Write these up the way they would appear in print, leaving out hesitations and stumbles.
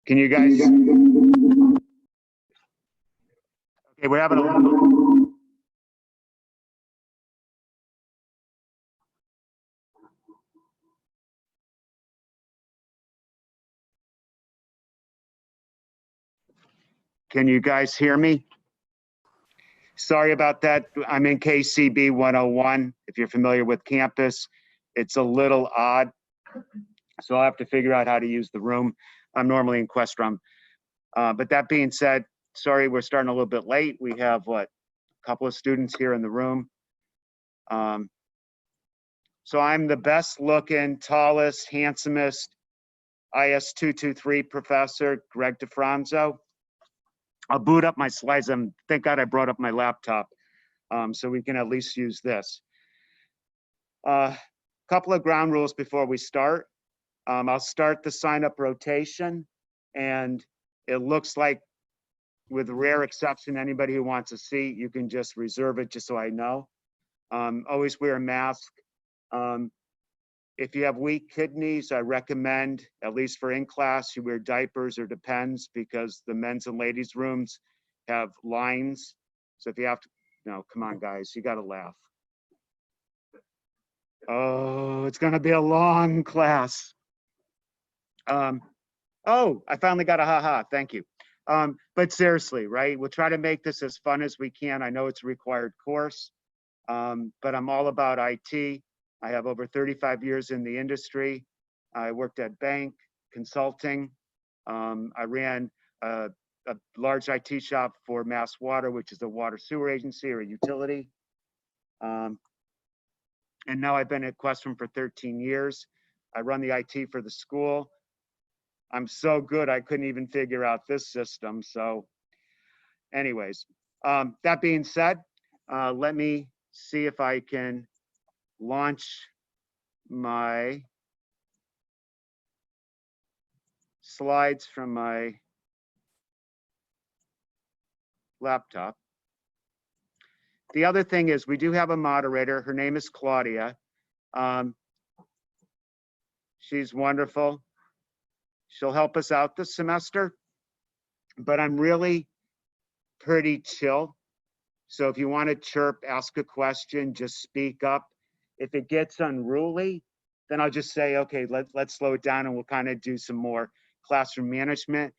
Can you guys? Okay, we're having a little. Can you guys hear me? Sorry about that. I'm in KCB 101. If you're familiar with campus, it's a little odd. So I'll have to figure out how to use the room. I'm normally in questrom. But that being said, sorry, we're starting a little bit late. We have a couple of students here in the room. So I'm the best looking, tallest, handsomest IS-223 professor, Greg DeFronzo. I'll boot up my slides. Thank God I brought up my laptop so we can at least use this. Couple of ground rules before we start. I'll start the sign up rotation, and it looks like, with rare exception, anybody who wants a seat, you can just reserve it just so I know. Always wear a mask. If you have weak kidneys, I recommend, at least for in class, you wear diapers or Depends, because the men's and ladies' rooms have lines. So if you have to, no, come on, guys, you got to laugh. Oh, it's going to be a long class. Oh, I finally got a ha-ha. Thank you. But seriously, right? We'll try to make this as fun as we can. I know it's a required course, but I'm all about IT. I have over 35 years in the industry. I worked at bank, consulting. I ran a large IT shop for Mass Water, which is a water sewer agency or a utility. And now I've been at Questrom for 13 years. I run the IT for the school. I'm so good, I couldn't even figure out this system. So anyways, that being said, let me see if I can launch my slides from my laptop. The other thing is we do have a moderator. Her name is Claudia. She's wonderful. She'll help us out this semester, but I'm really pretty chill. So if you want to chirp, ask a question, just speak up. If it gets unruly, then I'll just say, okay, let's slow it down and we'll kind of do some more classroom management.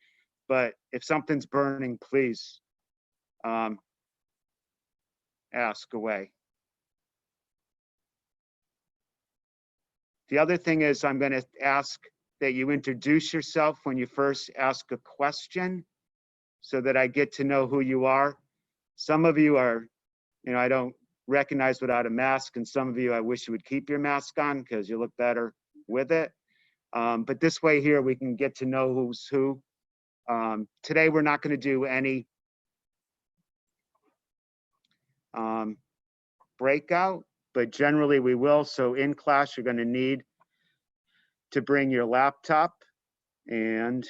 But if something's burning, please ask away. The other thing is I'm going to ask that you introduce yourself when you first ask a question so that I get to know who you are. Some of you are, I don't recognize without a mask, and some of you, I wish you would keep your mask on because you look better with it. But this way here, we can get to know who's who. Today, we're not going to do any breakout, but generally we will. So in class, you're going to need to bring your laptop and,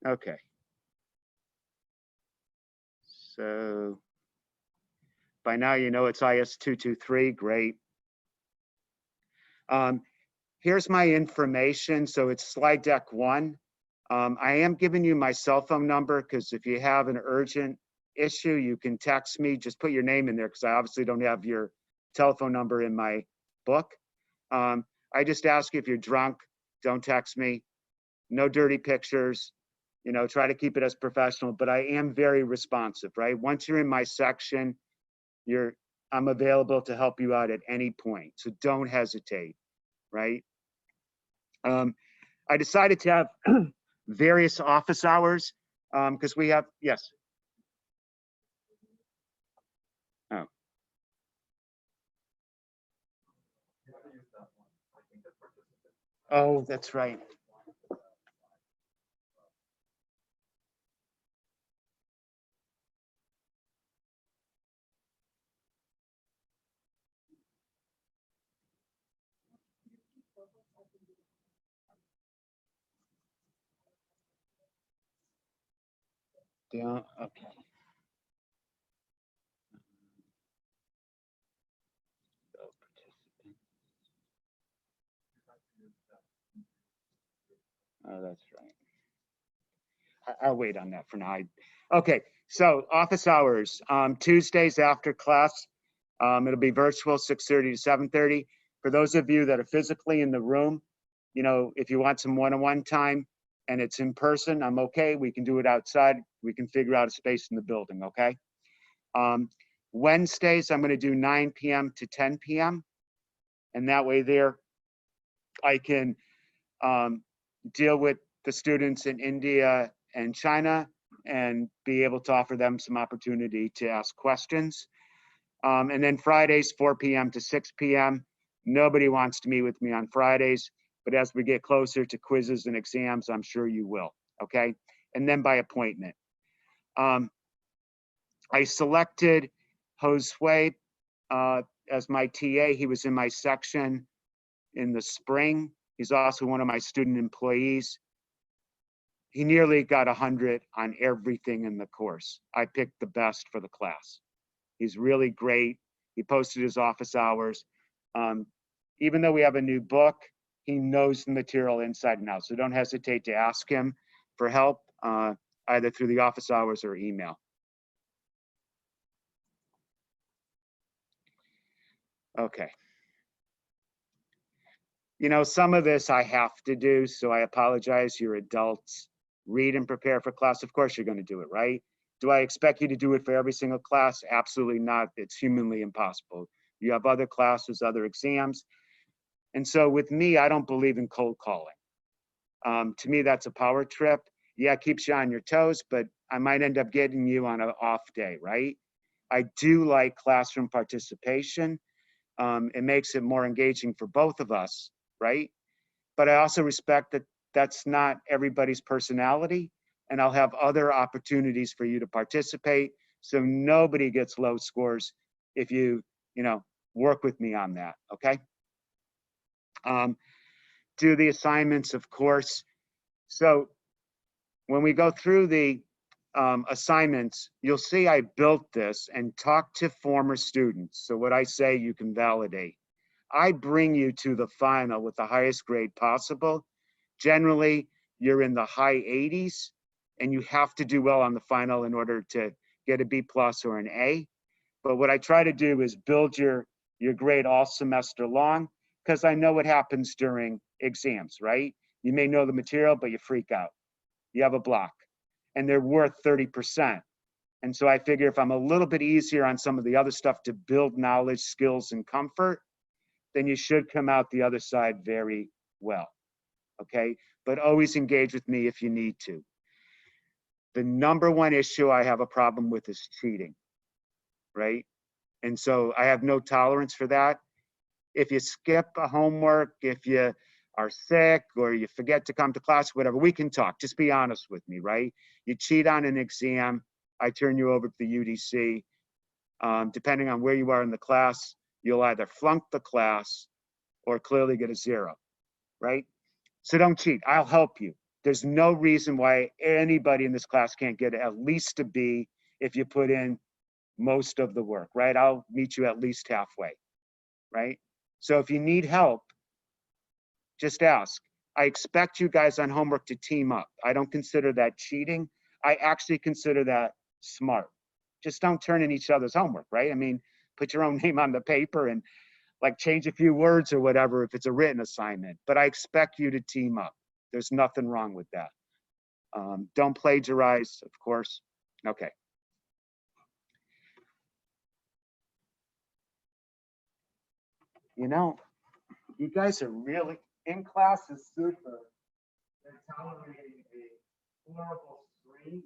okay. So by now, you know it's IS-223, great. Here's my information. So it's slide deck 1. I am giving you my cell phone number because if you have an urgent issue, you can text me. Just put your name in there because I obviously don't have your telephone number in my book. I just ask you, if you're drunk, don't text me. No dirty pictures. Try to keep it as professional, but I am very responsive, right? Once you're in my section, I'm available to help you out at any point. So don't hesitate, right? I decided to have various office hours because we have, yes. Oh. Oh, that's right. Yeah, okay. Oh, that's right. I'll wait on that for now. Okay, so office hours, Tuesdays after class, it'll be virtual 6:30 to 7:30. For those of you that are physically in the room, you know, if you want some one-on-one time and it's in person, I'm okay. We can do it outside. We can figure out a space in the building, okay? Wednesdays, I'm gonna do 9 p.m. to 10 p.m. And that way there, I can deal with the students in India and China and be able to offer them some opportunity to ask questions. And then Fridays, 4 p.m. to 6 p.m. Nobody wants to meet with me on Fridays, but as we get closer to quizzes and exams, I'm sure you will, okay? And then by appointment. I selected Josue as my TA. He was in my section in the spring. He's also one of my student employees. He nearly got 100 on everything in the course. I picked the best for the class. He's really great. He posted his office hours. Even though we have a new book, he knows the material inside and out. So don't hesitate to ask him for help, either through the office hours or email. Okay. You know, some of this I have to do, so I apologize. You're adults. Read and prepare for class. Of course, you're going to do it, right? Do I expect you to do it for every single class? Absolutely not. It's humanly impossible. You have other classes, other exams. And so with me, I don't believe in cold calling. To me, that's a power trip. Yeah, it keeps you on your toes, but I might end up getting you on an off day, right? I do like classroom participation. It makes it more engaging for both of us, right? But I also respect that that's not everybody's personality, and I'll have other opportunities for you to participate, so nobody gets low scores if you know, work with me on that, okay? Do the assignments, of course. So when we go through the assignments, you'll see I built this and talked to former students. So what I say, you can validate. I bring you to the final with the highest grade possible. Generally, you're in the high 80s, and you have to do well on the final in order to get a B+ or an A. But what I try to do is build your grade all semester long, because I know what happens during exams, right? You may know the material, but you freak out. You have a block, and they're worth 30%. And so I figure if I'm a little bit easier on some of the other stuff to build knowledge, skills, and comfort, then you should come out the other side very well, okay? But always engage with me if you need to. The number one issue I have a problem with is cheating, right? And so I have no tolerance for that. If you skip a homework, if you are sick or you forget to come to class, whatever, we can talk. Just be honest with me, right? You cheat on an exam, I turn you over to the UDC. Depending on where you are in the class, you'll either flunk the class or clearly get a 0, right? So don't cheat. I'll help you. There's no reason why anybody in this class can't get at least a B if you put in most of the work, right? I'll meet you at least halfway, right? So if you need help, just ask. I expect you guys on homework to team up. I don't consider that cheating. I actually consider that smart. Just don't turn in each other's homework, right? I mean, put your own name on the paper and like change a few words or whatever if it's a written assignment, but I expect you to team up. There's nothing wrong with that. Don't plagiarize, of course. Okay. You know, you guys are really, in class is super. They're tolerating a horrible screen.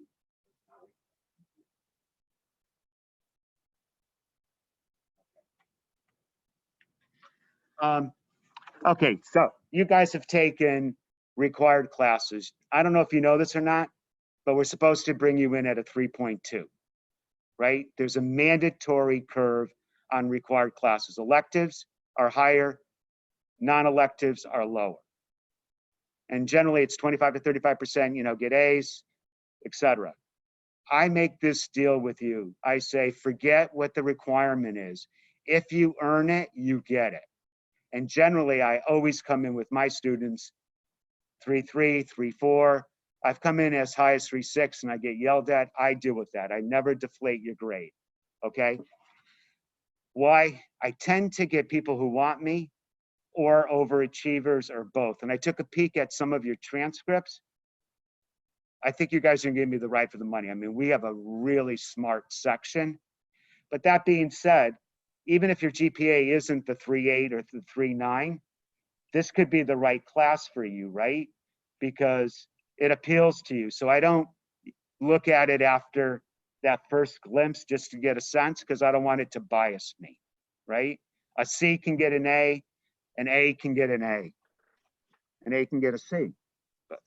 Okay, so you guys have taken required classes. I don't know if you know this or not, but we're supposed to bring you in at a 3.2, right? There's a mandatory curve on required classes. Electives are higher, non-electives are lower. And generally it's 25 to 35%, you know, get A's, etc. I make this deal with you. I say, forget what the requirement is. If you earn it, you get it. And generally, I always come in with my students 3.3, 3.4. I've come in as high as 3.6 and I get yelled at. I deal with that. I never deflate your grade, okay? Why? I tend to get people who want me or overachievers or both. And I took a peek at some of your transcripts. I think you guys are gonna give me the ride for the money. I mean, we have a really smart section. But that being said, even if your GPA isn't the 3.8 or the 3.9, this could be the right class for you, right? Because it appeals to you. So I don't look at it after that first glimpse just to get a sense, because I don't want it to bias me, right? A C can get an A can get an A can get a C. But,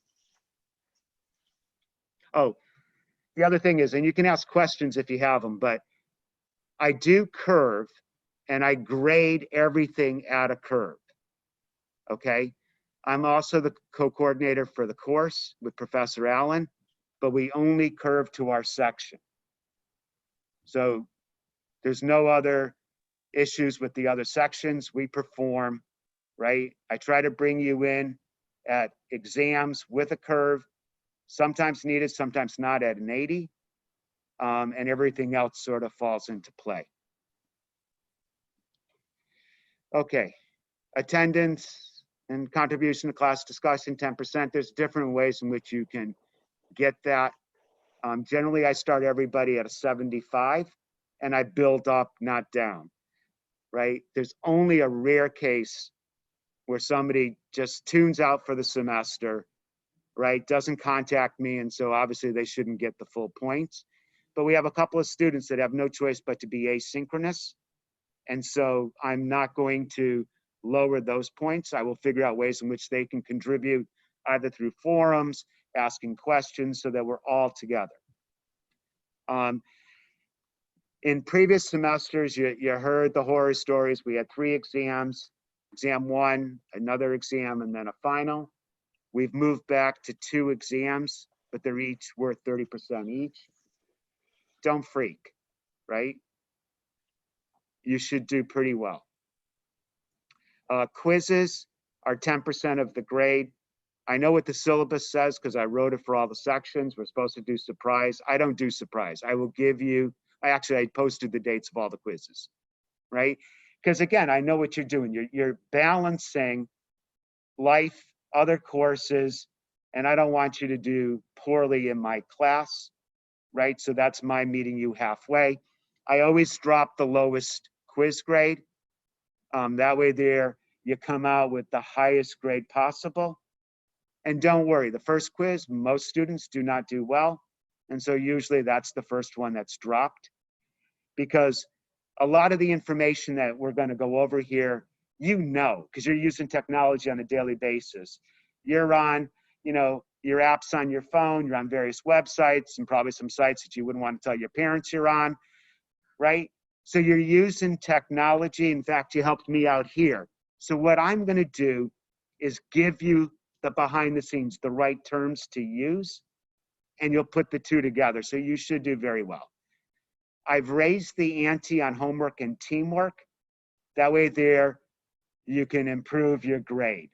oh, the other thing is, and you can ask questions if you have them, but I do curve and I grade everything at a curve, okay? I'm also the co-coordinator for the course with Professor Allen, but we only curve to our section. So there's no other issues with the other sections. We perform, right? I try to bring you in at exams with a curve, sometimes needed, sometimes not at an 80, and everything else sort of falls into play. Okay, attendance and contribution to class discussion, 10%. There's different ways in which you can get that. Generally, I start everybody at a 75 and I build up, not down, right? There's only a rare case where somebody just tunes out for the semester, right? Doesn't contact me, and so obviously they shouldn't get the full points. But we have a couple of students that have no choice but to be asynchronous. And so I'm not going to lower those points. I will figure out ways in which they can contribute either through forums, asking questions, so that we're all together. In previous semesters, you heard the horror stories. We had 3 exams, exam 1, another exam, and then a final. We've moved back to 2 exams, but they're each worth 30% each. Don't freak, right? You should do pretty well. Quizzes are 10% of the grade. I know what the syllabus says because I wrote it for all the sections. We're supposed to do surprise. I don't do surprise. I will give you, I posted the dates of all the quizzes, right? Because again, I know what you're doing. You're balancing life, other courses, and I don't want you to do poorly in my class, right? So that's my meeting you halfway. I always drop the lowest quiz grade. That way there, you come out with the highest grade possible. And don't worry, the first quiz, most students do not do well. And so usually that's the first one that's dropped, because a lot of the information that we're going to go over here, you know, because you're using technology on a daily basis. You're on, your apps on your phone, you're on various websites and probably some sites that you wouldn't want to tell your parents you're on, right? So you're using technology. In fact, you helped me out here. So what I'm going to do is give you the behind the scenes, the right terms to use, and you'll put the two together. So you should do very well. I've raised the ante on homework and teamwork. That way there, you can improve your grade.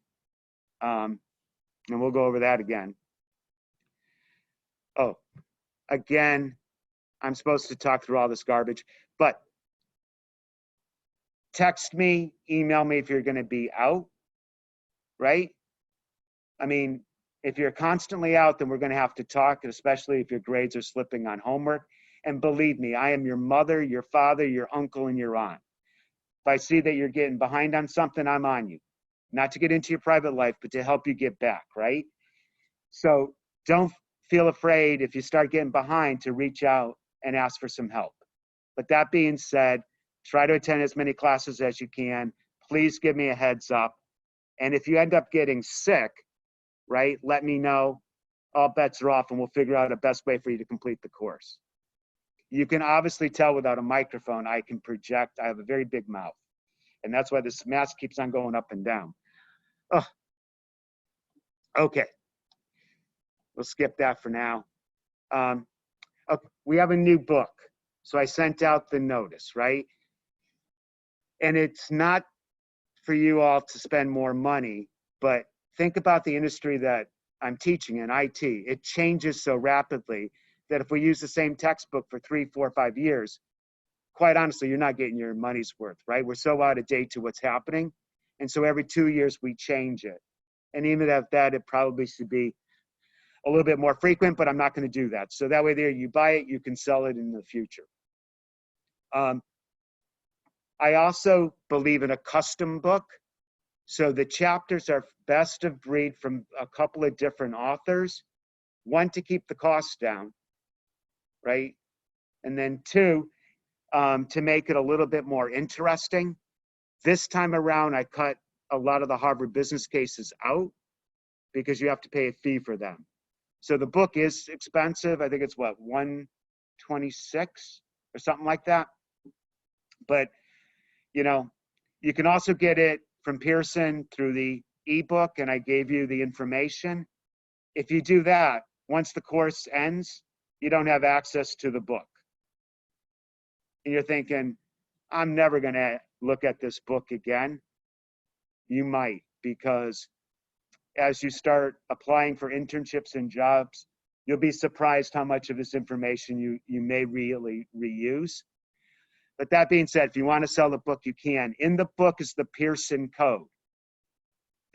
And we'll go over that again. Oh, again, I'm supposed to talk through all this garbage, but text me, email me if you're going to be out, right? I mean, if you're constantly out, then we're going to have to talk, especially if your grades are slipping on homework. And believe me, I am your mother, your father, your uncle, and your aunt. If I see that you're getting behind on something, I'm on you. Not to get into your private life, but to help you get back, right? So don't feel afraid if you start getting behind to reach out and ask for some help. But that being said, try to attend as many classes as you can. Please give me a heads up. And if you end up getting sick, right, let me know. All bets are off and we'll figure out a best way for you to complete the course. You can obviously tell without a microphone, I can project. I have a very big mouth. And that's why this mask keeps on going up and down. Oh, okay. We'll skip that for now. Okay. We have a new book. So I sent out the notice, right? And it's not for you all to spend more money, but think about the industry that I'm teaching in, IT. It changes so rapidly that if we use the same textbook for 3, 4, 5 years, quite honestly, you're not getting your money's worth, right? We're so out of date to what's happening. And so every 2 years we change it. And even at that, it probably should be a little bit more frequent, but I'm not going to do that. So that way there, you buy it, you can sell it in the future. I also believe in a custom book. So the chapters are best of breed from a couple of different authors. One, to keep the costs down, right? And then two, to make it a little bit more interesting. This time around, I cut a lot of the Harvard business cases out because you have to pay a fee for them. So the book is expensive. I think it's what, $126 or something like that. But, you know, you can also get it from Pearson through the ebook, and I gave you the information. If you do that, once the course ends, you don't have access to the book. And you're thinking, I'm never going to look at this book again. You might, because as you start applying for internships and jobs, you'll be surprised how much of this information you may really reuse. But that being said, if you want to sell the book, you can. In the book is the Pearson code.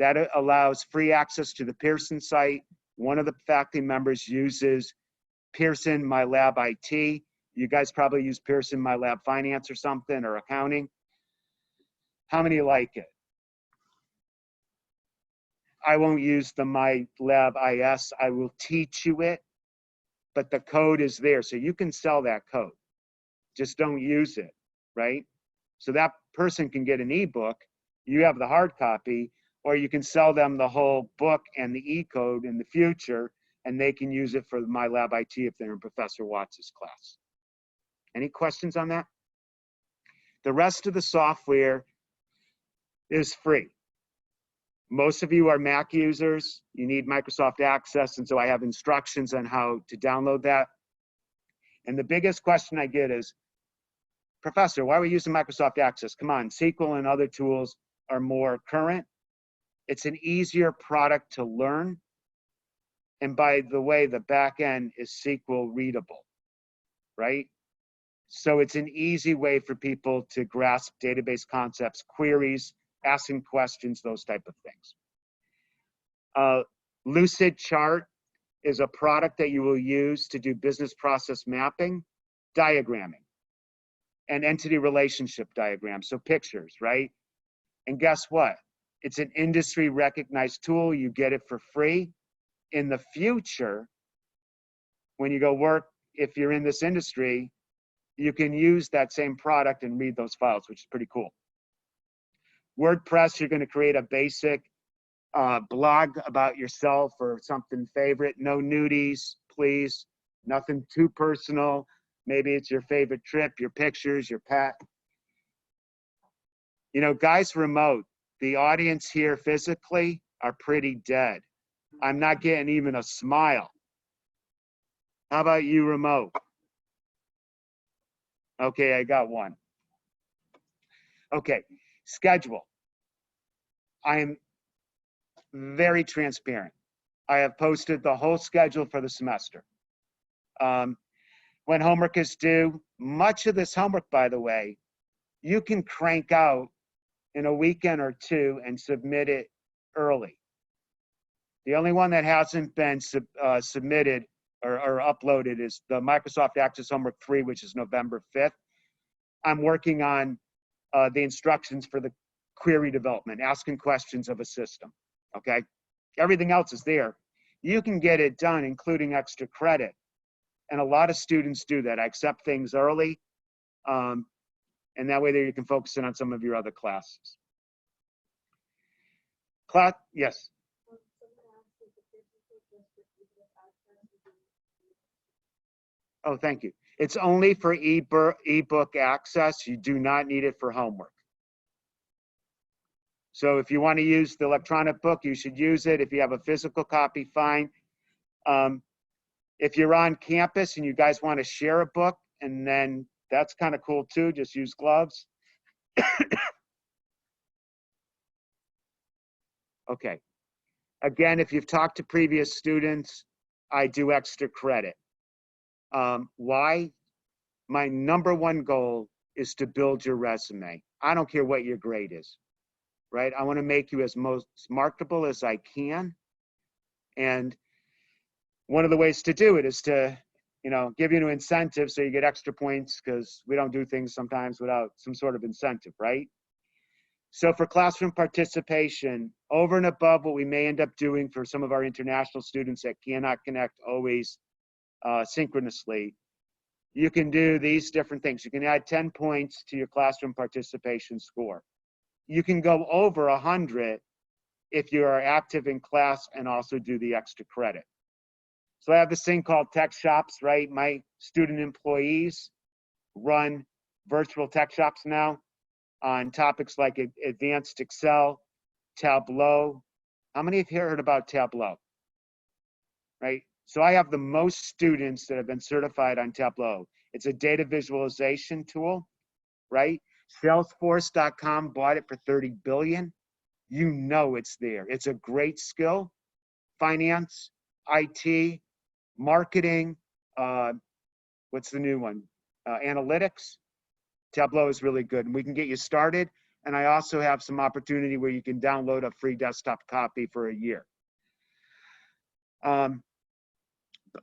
That allows free access to the Pearson site. One of the faculty members uses Pearson My Lab IT. You guys probably use Pearson My Lab Finance or something, or accounting. How many like it? I won't use the My Lab IS. I will teach you it, but the code is there. So you can sell that code. Just don't use it, right? So that person can get an ebook. You have the hard copy, or you can sell them the whole book and the e-code in the future, and they can use it for My Lab IT if they're in Professor Watts' class. Any questions on that? The rest of the software is free. Most of you are Mac users. You need Microsoft Access, and so I have instructions on how to download that. And the biggest question I get is, Professor, why are we using Microsoft Access? Come on, SQL and other tools are more current. It's an easier product to learn. And by the way, the back end is SQL readable, right? So it's an easy way for people to grasp database concepts, queries, asking questions, those type of things. Lucid Chart is a product that you will use to do business process mapping, diagramming, and entity relationship diagrams, so pictures, right? And guess what? It's an industry recognized tool. You get it for free. In the future, when you go work, if you're in this industry, you can use that same product and read those files, which is pretty cool. WordPress, you're going to create a basic blog about yourself or something favorite. No nudies, please. Nothing too personal. Maybe it's your favorite trip, your pictures, your pet. You know, guys remote, the audience here physically are pretty dead. I'm not getting even a smile. How about you remote? Okay, I got one. Okay, schedule. I am very transparent. I have posted the whole schedule for the semester. When homework is due, much of this homework, by the way, you can crank out in a weekend or two and submit it early. The only one that hasn't been submitted or uploaded is the Microsoft Access Homework 3, which is November 5th. I'm working on the instructions for the query development, asking questions of a system, okay? Everything else is there. You can get it done, including extra credit. And a lot of students do that. I accept things early, and that way there you can focus in on some of your other classes. Yes. Oh, thank you. It's only for ebook access. You do not need it for homework. So if you want to use the electronic book, you should use it. If you have a physical copy, fine. If you're on campus and you guys want to share a book, and then that's kind of cool too, just use gloves. Okay. Again, if you've talked to previous students, I do extra credit. Why? My number one goal is to build your resume. I don't care what your grade is, right? I want to make you as most marketable as I can. And one of the ways to do it is to, give you an incentive so you get extra points, because we don't do things sometimes without some sort of incentive, right? So for classroom participation, over and above what we may end up doing for some of our international students that cannot connect always synchronously, you can do these different things. You can add 10 points to your classroom participation score. You can go over 100 if you are active in class and also do the extra credit. So I have this thing called tech shops, right? My student employees run virtual tech shops now on topics like advanced Excel, Tableau. How many have heard about Tableau? Right? So I have the most students that have been certified on Tableau. It's a data visualization tool, right? Salesforce.com bought it for $30 billion. You know it's there. It's a great skill. Finance, IT, marketing, what's the new one? Analytics. Tableau is really good, and we can get you started. And I also have some opportunity where you can download a free desktop copy for a year.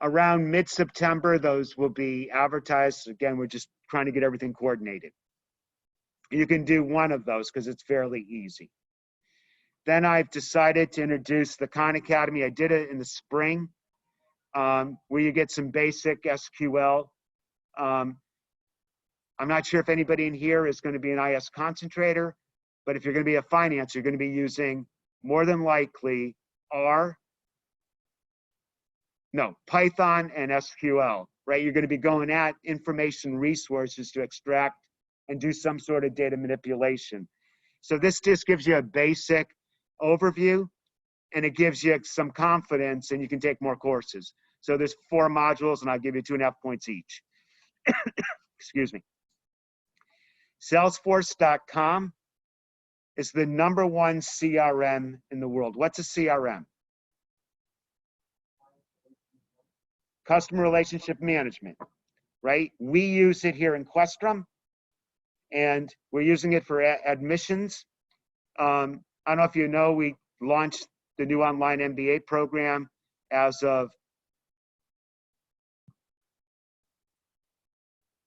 Around mid-September, those will be advertised. Again, we're just trying to get everything coordinated. You can do one of those because it's fairly easy. Then I've decided to introduce the Khan Academy. I did it in the spring, where you get some basic SQL. I'm not sure if anybody in here is going to be an IS concentrator, but if you're going to be a finance, you're going to be using more than likely Python and SQL, right? You're going to be going at information resources to extract and do some sort of data manipulation. So this just gives you a basic overview, and it gives you some confidence, and you can take more courses. So there's 4 modules, and I'll give you 2.5 points each. Excuse me. Salesforce.com is the #1 CRM in the world. What's a CRM? Customer relationship management, right? We use it here in Questrom, and we're using it for admissions. I don't know if you know, we launched the new online MBA program as of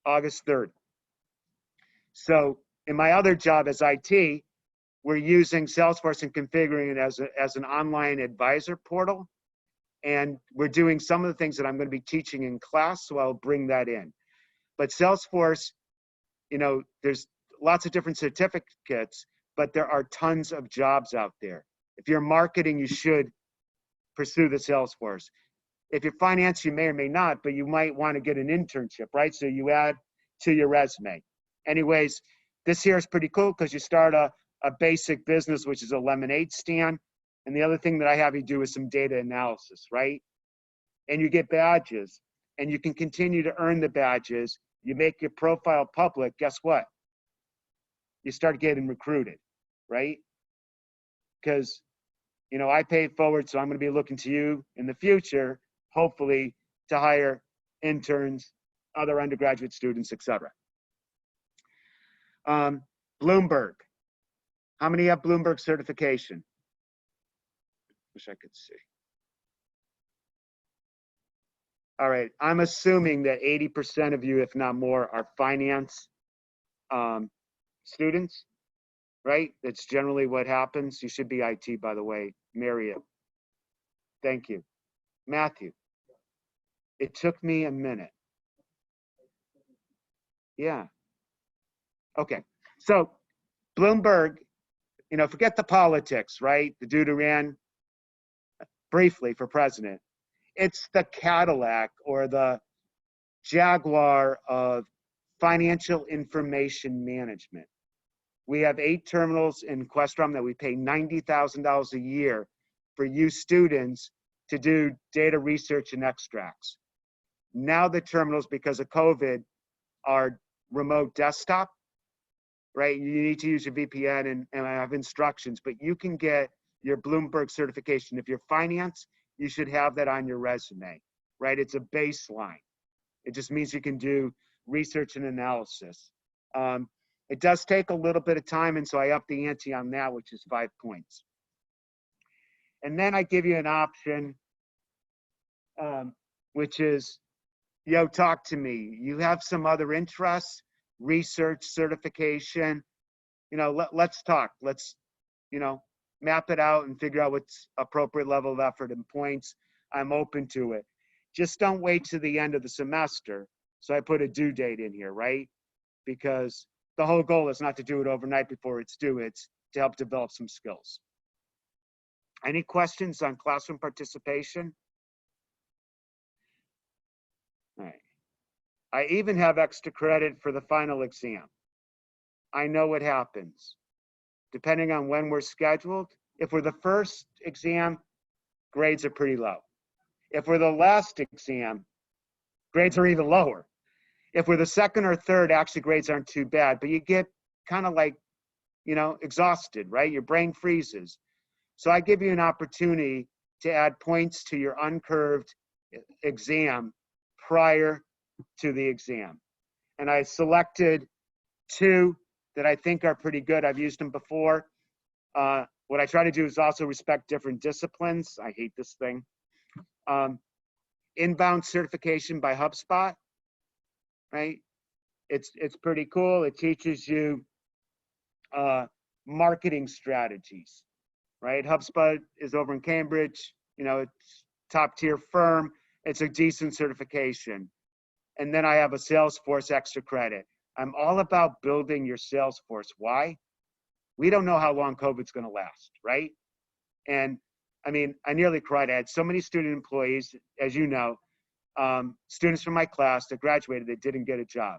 August 3rd. So in my other job as IT, we're using Salesforce and configuring it as an online advisor portal. And we're doing some of the things that I'm going to be teaching in class, so I'll bring that in. But Salesforce, there's lots of different certificates, but there are tons of jobs out there. If you're marketing, you should pursue the Salesforce. If you're finance, you may or may not, but you might want to get an internship, right? So you add to your resume. Anyways, this here is pretty cool because you start a basic business, which is a lemonade stand. And the other thing that I have you do is some data analysis, right? And you get badges, and you can continue to earn the badges. You make your profile public, guess what? You start getting recruited, right? Because, I pay forward, so I'm going to be looking to you in the future, hopefully, to hire interns, other undergraduate students, etc. Bloomberg. How many have Bloomberg certification? Wish I could see. All right, I'm assuming that 80% of you, if not more, are finance students, right? That's generally what happens. You should be IT, by the way. Marriott. Thank you. Matthew. It took me a minute. Yeah. Okay. So Bloomberg, forget the politics, right? The dude who ran briefly for president. It's the Cadillac or the Jaguar of financial information management. We have 8 terminals in Questrom that we pay $90,000 a year for you students to do data research and extracts. Now the terminals, because of COVID, are remote desktop, right? You need to use your VPN and I have instructions, but you can get your Bloomberg certification. If you're finance, you should have that on your resume, right? It's a baseline. It just means you can do research and analysis. It does take a little bit of time, and so I up the ante on that, which is 5 points. And then I give you an option, which is, yo, talk to me. You have some other interests, research, certification, let's talk. Let's, map it out and figure out what's appropriate level of effort and points. I'm open to it. Just don't wait to the end of the semester. So I put a due date in here, right? Because the whole goal is not to do it overnight before it's due. It's to help develop some skills. Any questions on classroom participation? All right. I even have extra credit for the final exam. I know what happens. Depending on when we're scheduled, if we're the first exam, grades are pretty low. If we're the last exam, grades are even lower. If we're the second or third, actually grades aren't too bad, but you get kind of like, exhausted, right? Your brain freezes. So I give you an opportunity to add points to your uncurved exam prior to the exam. And I selected 2 that I think are pretty good. I've used them before. What I try to do is also respect different disciplines. I hate this thing. Inbound certification by HubSpot, right? It's pretty cool. It teaches you marketing strategies, right? HubSpot is over in Cambridge. It's top tier firm. It's a decent certification. And then I have a Salesforce extra credit. I'm all about building your Salesforce. Why? We don't know how long COVID's going to last, right? And I mean, I nearly cried. I had so many student employees, as you know, students from my class that graduated that didn't get a job.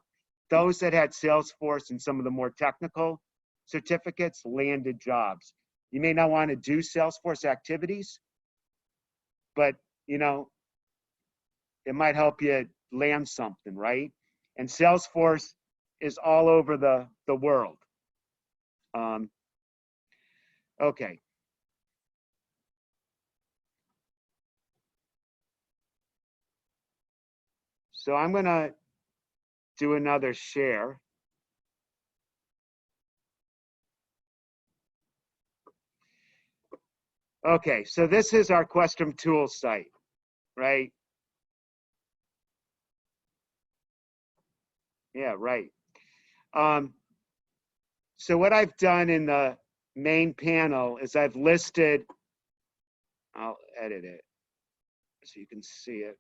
Those that had Salesforce and some of the more technical certificates landed jobs. You may not want to do Salesforce activities, but it might help you land something, right? And Salesforce is all over the world. Okay. So I'm going to do another share. Okay, so this is our Questrom tool site, right? Yeah, right. So what I've done in the main panel is I've listed, I'll edit it so you can see it.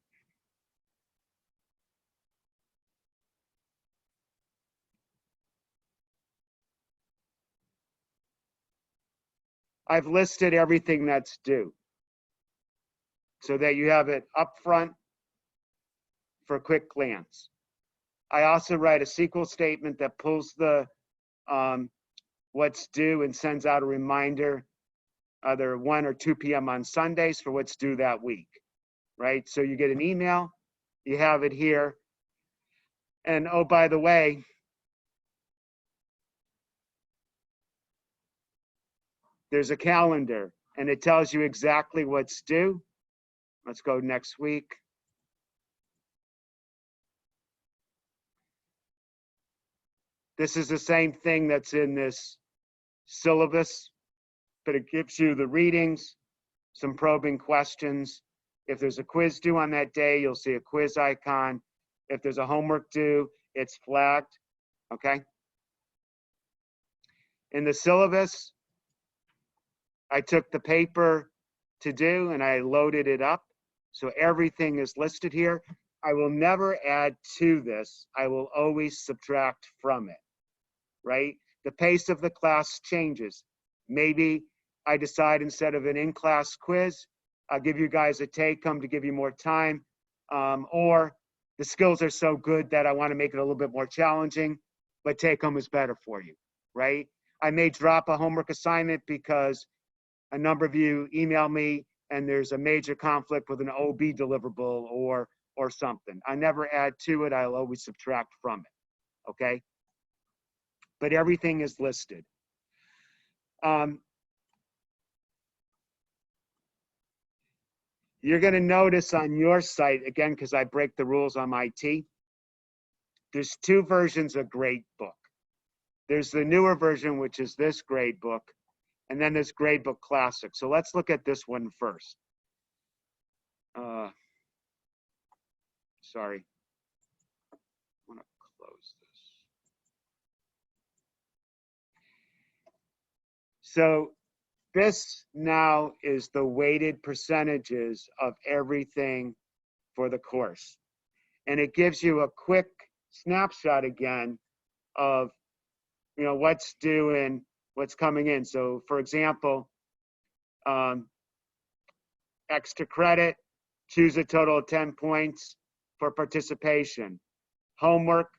I've listed everything that's due so that you have it up front for a quick glance. I also write a SQL statement that pulls the what's due and sends out a reminder either 1 or 2 p.m. on Sundays for what's due that week, right? So you get an email, you have it here. And oh, by the way, there's a calendar and it tells you exactly what's due. Let's go next week. This is the same thing that's in this syllabus, but it gives you the readings, some probing questions. If there's a quiz due on that day, you'll see a quiz icon. If there's a homework due, it's flagged, okay? In the syllabus, I took the paper to do and I loaded it up. So everything is listed here. I will never add to this. I will always subtract from it, right? The pace of the class changes. Maybe I decide instead of an in-class quiz, I'll give you guys a take-home to give you more time, or the skills are so good that I want to make it a little bit more challenging, but take-home is better for you, right? I may drop a homework assignment because a number of you email me and there's a major conflict with an OB deliverable or something. I never add to it. I'll always subtract from it, okay? But everything is listed. You're going to notice on your site, again, because I break the rules on my IT, there's two versions of Gradebook. There's the newer version, which is this Gradebook, and then there's Gradebook Classic. So let's look at this one first. Sorry. I want to close this. So this now is the weighted percentages of everything for the course. And it gives you a quick snapshot again of, you know, what's due and what's coming in. So for example, extra credit, choose a total of 10 points for participation. Homework,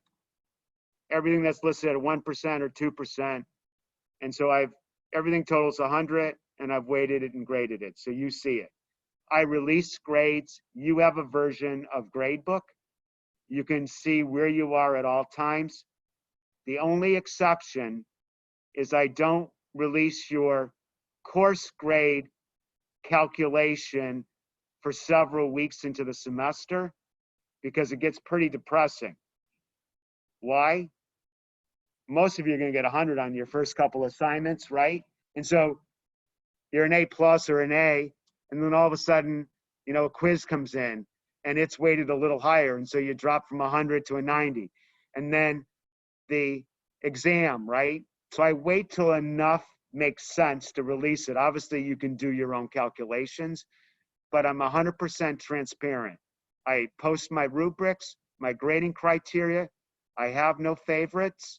everything that's listed at 1% or 2%. And so everything totals 100 and I've weighted it and graded it. So you see it. I release grades. You have a version of Gradebook. You can see where you are at all times. The only exception is I don't release your course grade calculation for several weeks into the semester because it gets pretty depressing. Why? Most of you are going to get 100 on your first couple assignments, right? And so you're an A+ or an A, and then all of a sudden, you know, a quiz comes in and it's weighted a little higher. And so you drop from 100 to a 90. And then the exam, right? So I wait till enough makes sense to release it. Obviously, you can do your own calculations, but I'm 100% transparent. I post my rubrics, my grading criteria. I have no favorites.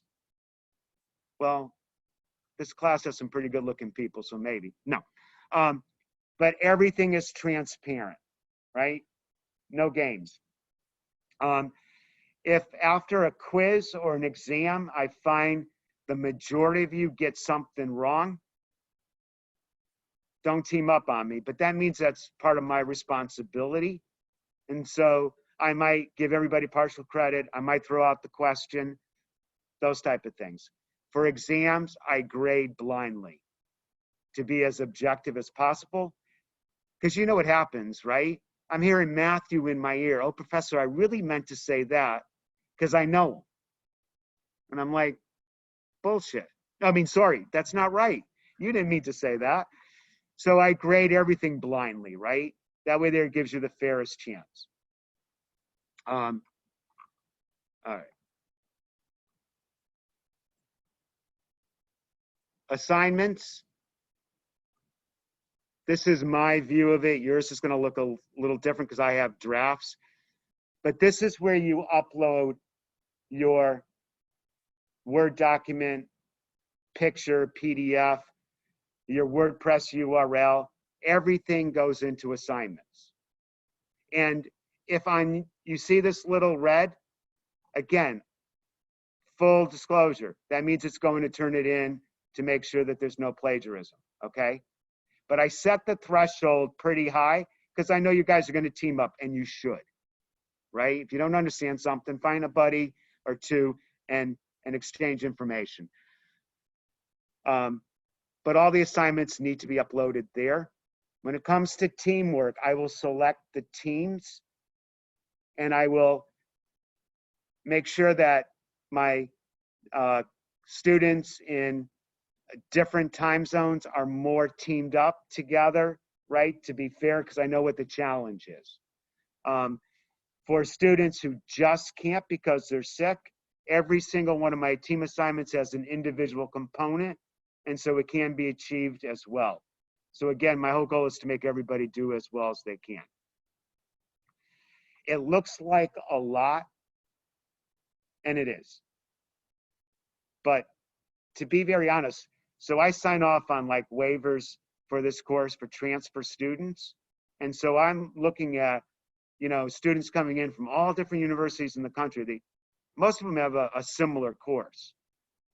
Well, this class has some pretty good looking people, so maybe. No. But everything is transparent, right? No games. If after a quiz or an exam, I find the majority of you get something wrong, don't team up on me, but that means that's part of my responsibility. And so I might give everybody partial credit. I might throw out the question, those type of things. For exams, I grade blindly to be as objective as possible. Because you know what happens, right? I'm hearing Matthew in my ear. Oh, professor, I really meant to say that because I know him. And I'm like, bullshit. I mean, sorry, that's not right. You didn't mean to say that. So I grade everything blindly, right? That way there it gives you the fairest chance. All right. Assignments. This is my view of it. Yours is going to look a little different because I have drafts. But this is where you upload your Word document, picture, PDF, your WordPress URL. Everything goes into assignments. And if you see this little red, again, full disclosure, that means it's going to turn it in to make sure that there's no plagiarism, okay? But I set the threshold pretty high because I know you guys are going to team up, and you should, right? If you don't understand something, find a buddy or two and exchange information. But all the assignments need to be uploaded there. When it comes to teamwork, I will select the teams and I will make sure that my students in different time zones are more teamed up together, right? To be fair, because I know what the challenge is. For students who just can't because they're sick, every single one of my team assignments has an individual component, and so it can be achieved as well. So again, my whole goal is to make everybody do as well as they can. It looks like a lot, and it is. But to be very honest, so I sign off on like waivers for this course for transfer students. And so I'm looking at, you know, students coming in from all different universities in the country. Most of them have a similar course.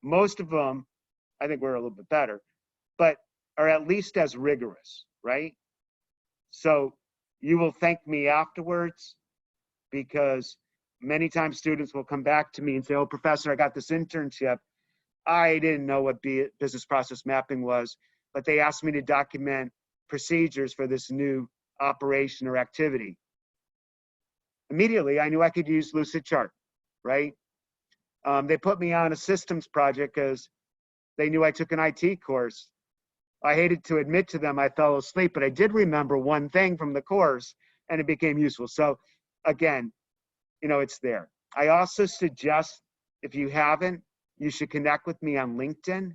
Most of them, I think we're a little bit better, but are at least as rigorous, right? So you will thank me afterwards because many times students will come back to me and say, oh, professor, I got this internship. I didn't know what business process mapping was, but they asked me to document procedures for this new operation or activity. Immediately, I knew I could use Lucidchart, right? They put me on a systems project because they knew I took an IT course. I hated to admit to them I fell asleep, but I did remember one thing from the course and it became useful. So again, you know, it's there. I also suggest, if you haven't, you should connect with me on LinkedIn.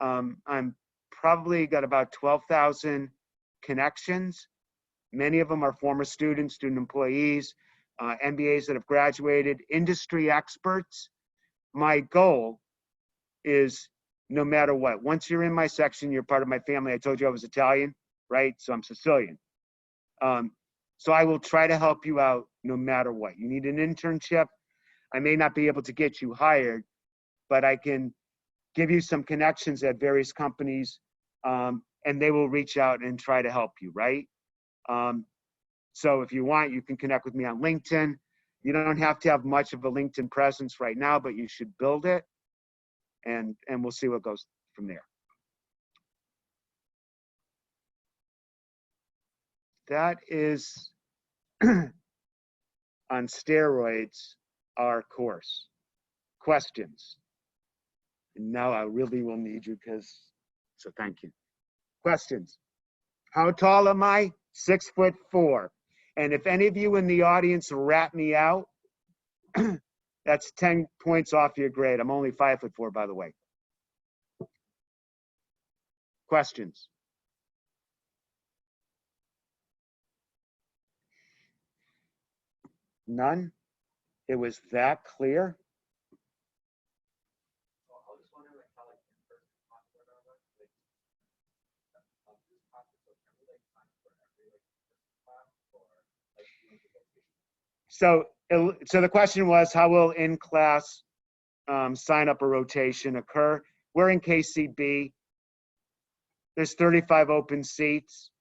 I'm probably got about 12,000 connections. Many of them are former students, student employees, MBAs that have graduated, industry experts. My goal is, no matter what, once you're in my section, you're part of my family. I told you I was Italian, right? So I'm Sicilian. So I will try to help you out no matter what. You need an internship. I may not be able to get you hired, but I can give you some connections at various companies, and they will reach out and try to help you, right? So if you want, you can connect with me on LinkedIn. You don't have to have much of a LinkedIn presence right now, but you should build it, and we'll see what goes from there. That is on steroids, our course. Questions? And now I really will need you so thank you. Questions? How tall am I? 6'4". And if any of you in the audience rat me out, that's 10 points off your grade. I'm only 5'4", by the way. Questions? None? It was that clear? So the question was, how will in-class sign-up or rotation occur? We're in KCB. There's 35 open seats.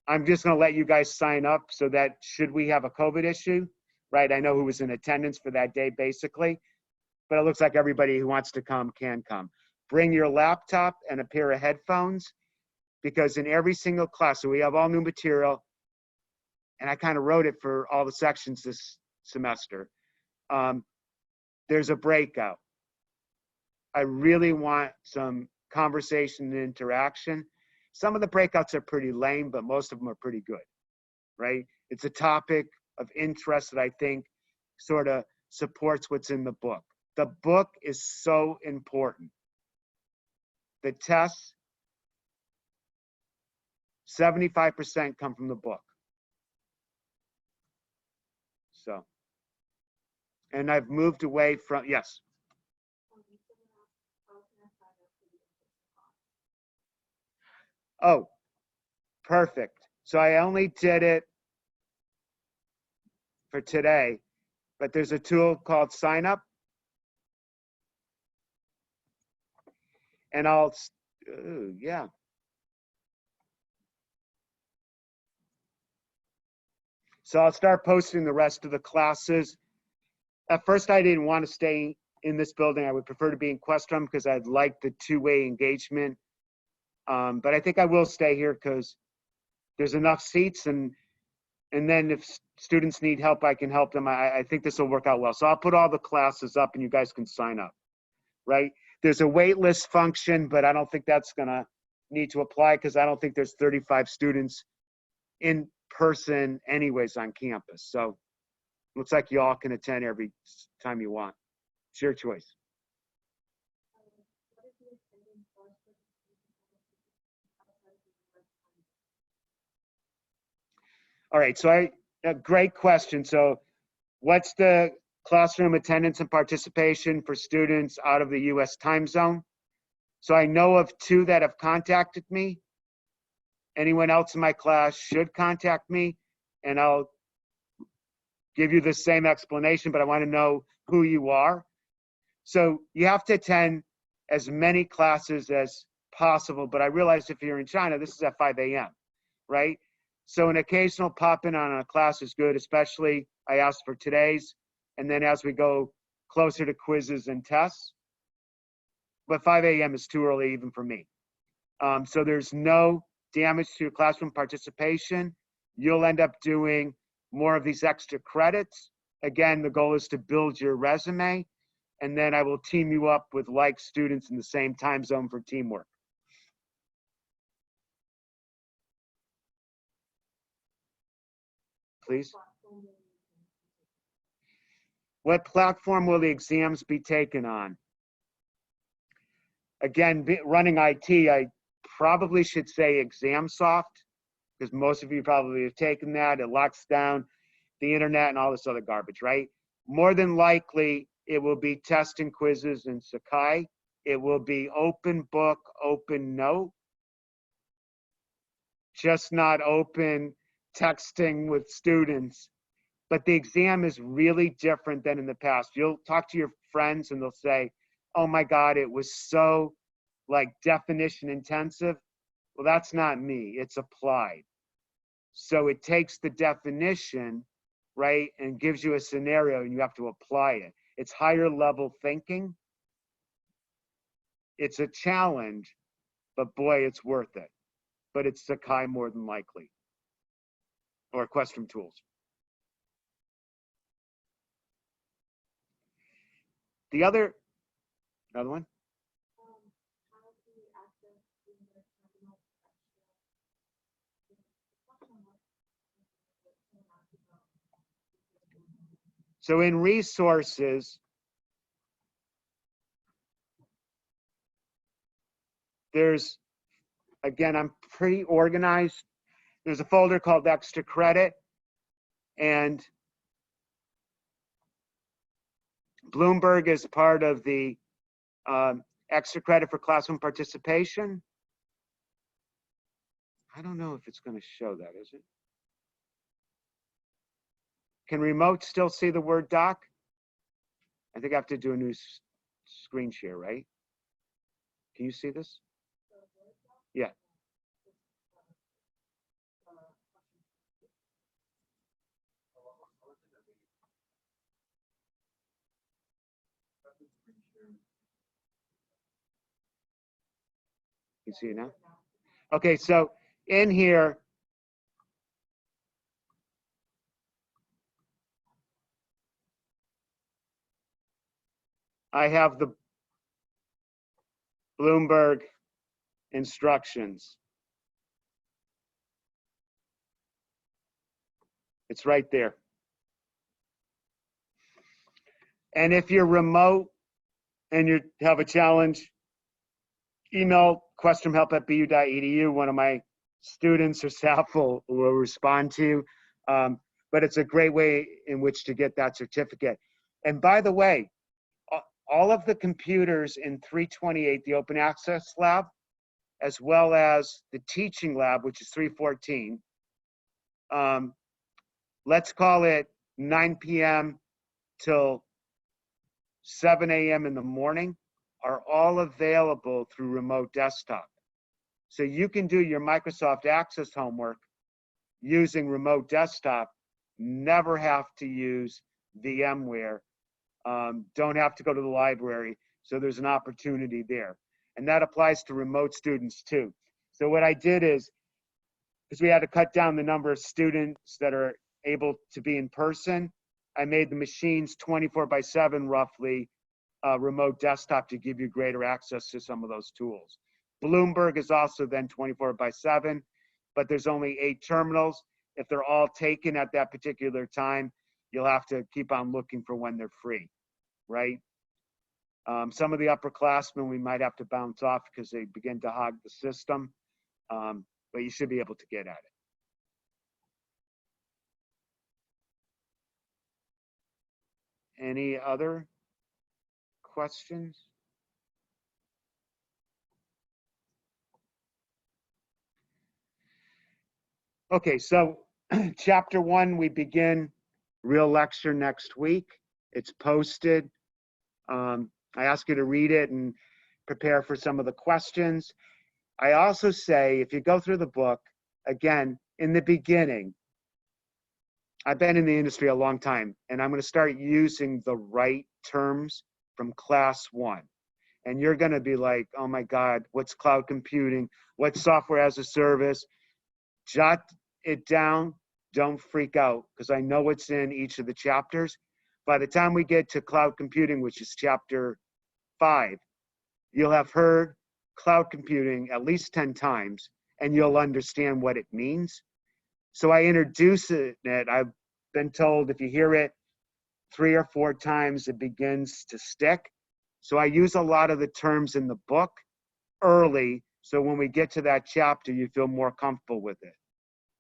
I'm just going to let you guys sign up so that should we have a COVID issue, right? I know who was in attendance for that day, basically. But it looks like everybody who wants to come can come. Bring your laptop and a pair of headphones, because in every single class, so we have all new material, and I kind of wrote it for all the sections this semester. There's a breakout. I really want some conversation and interaction. Some of the breakouts are pretty lame, but most of them are pretty good, right? It's a topic of interest that I think sort of supports what's in the book. The book is so important. The tests, 75% come from the book. So, and I've moved away from, yes. Oh, perfect. So I only did it for today, but there's a tool called Sign Up. And yeah. So I'll start posting the rest of the classes. At first, I didn't want to stay in this building. I would prefer to be in Questrom because I'd like the two-way engagement. But I think I will stay here because there's enough seats, and then if students need help, I can help them. I think this will work out well. So I'll put all the classes up and you guys can sign up, right? There's a wait list function, but I don't think that's gonna need to apply because I don't think there's 35 students in person anyways on campus. So looks like you all can attend every time you want. It's your choice. All right, so a great question. So what's the classroom attendance and participation for students out of the US time zone? So I know of 2 that have contacted me. Anyone else in my class should contact me, and I'll give you the same explanation, but I want to know who you are. So you have to attend as many classes as possible, but I realize if you're in China, this is at 5 a.m., right? So an occasional pop-in on a class is good, especially I asked for today's, and then as we go closer to quizzes and tests. But 5 a.m. is too early even for me. So there's no damage to your classroom participation you'll end up doing more of these extra credits. Again, the goal is to build your resume, and then I will team you up with like students in the same time zone for teamwork. Please. What platform will the exams be taken on? Again, running IT, I probably should say ExamSoft, because most of you probably have taken that. It locks down the internet and all this other garbage, right? More than likely, it will be test and quizzes in Sakai. It will be open book, open note, just not open texting with students. But the exam is really different than in the past. You'll talk to your friends and they'll say, oh my God, it was so like definition intensive. Well, that's not me, it's applied. So it takes the definition, right, and gives you a scenario and you have to apply it. It's higher level thinking. It's a challenge, but boy, it's worth it. But it's Sakai more than likely, or Questrom tools. The other, another one? So in resources, there's, again, I'm pretty organized. There's a folder called extra credit, and Bloomberg is part of the extra credit for Class-1 participation. I don't know if it's going to show that, is it? Can remote still see the Word doc? I think I have to do a new screen share, right? Can you see this? Yeah. You see it now? Okay, so in here, I have the Bloomberg instructions. It's right there. And if you're remote and you have a challenge, email questromhelp@bu.edu. One of my students or staff will respond to you. But it's a great way in which to get that certificate. And by the way, all of the computers in 328, the open access lab, as well as the teaching lab, which is 314, let's call it 9 p.m. till 7 a.m. in the morning, are all available through remote desktop. So you can do your Microsoft Access homework using remote desktop, never have to use VMware, don't have to go to the library. So there's an opportunity there. And that applies to remote students too. So what I did is, because we had to cut down the number of students that are able to be in person, I made the machines 24/7 roughly, remote desktop to give you greater access to some of those tools. Bloomberg is also then 24/7, but there's only 8 terminals. If they're all taken at that particular time, you'll have to keep on looking for when they're free, right? Some of the upperclassmen we might have to bounce off because they begin to hog the system, but you should be able to get at it. Any other questions? Okay, so chapter 1, we begin real lecture next week. It's posted. I ask you to read it and prepare for some of the questions. I also say, if you go through the book, again, in the beginning, I've been in the industry a long time, and I'm going to start using the right terms from Class-1. And you're going to be like, oh my God, what's cloud computing? What's software as a service? Jot it down, Don't freak out because I know what's in each of the chapters. By the time we get to cloud computing, which is chapter 5, you'll have heard cloud computing at least 10 times and you'll understand what it means. So I introduce it. I've been told if you hear it 3 or 4 times, it begins to stick. So I use a lot of the terms in the book early. So when we get to that chapter, you feel more comfortable with it,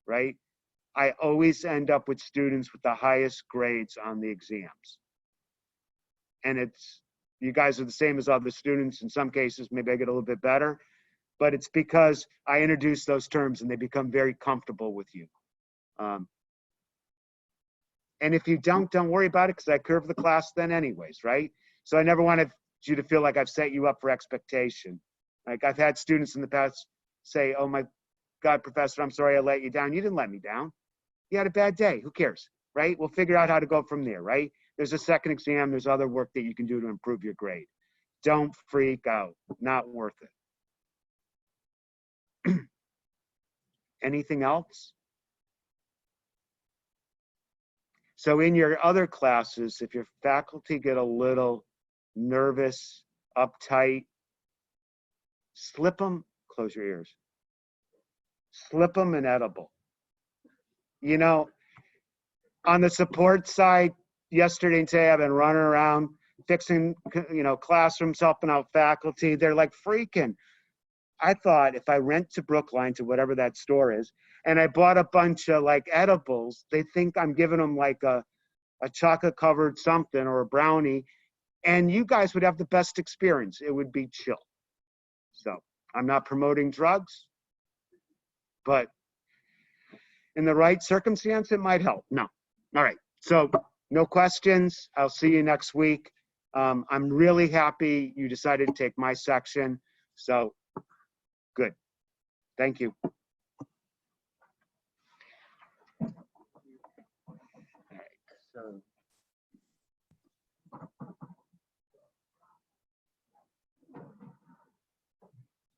right? I always end up with students with the highest grades on the exams. And you guys are the same as other students. In some cases, maybe I get a little bit better, but it's because I introduce those terms and they become very comfortable with you. And if you don't worry about it because I curve the class then anyways, right? So I never wanted you to feel like I've set you up for expectation. Like I've had students in the past say, oh my God, professor, I'm sorry I let you down. You didn't let me down. You had a bad day. Who cares, right? We'll figure out how to go from there, right? There's a second exam. There's other work that you can do to improve your grade. Don't freak out. Not worth it. Anything else? So in your other classes, if your faculty get a little nervous, uptight, slip them, close your ears, slip them an edible. You know, on the support side, yesterday and today, I've been running around fixing, classrooms, helping out faculty. They're like freaking. I thought if I rent to Brookline, to whatever that store is, and I bought a bunch of like edibles, they think I'm giving them like a chocolate covered something or a brownie, and you guys would have the best experience. It would be chill. So I'm not promoting drugs, but in the right circumstance, it might help. No. All right. So no questions. I'll see you next week. I'm really happy you decided to take my section. So good. Thank you. All right. So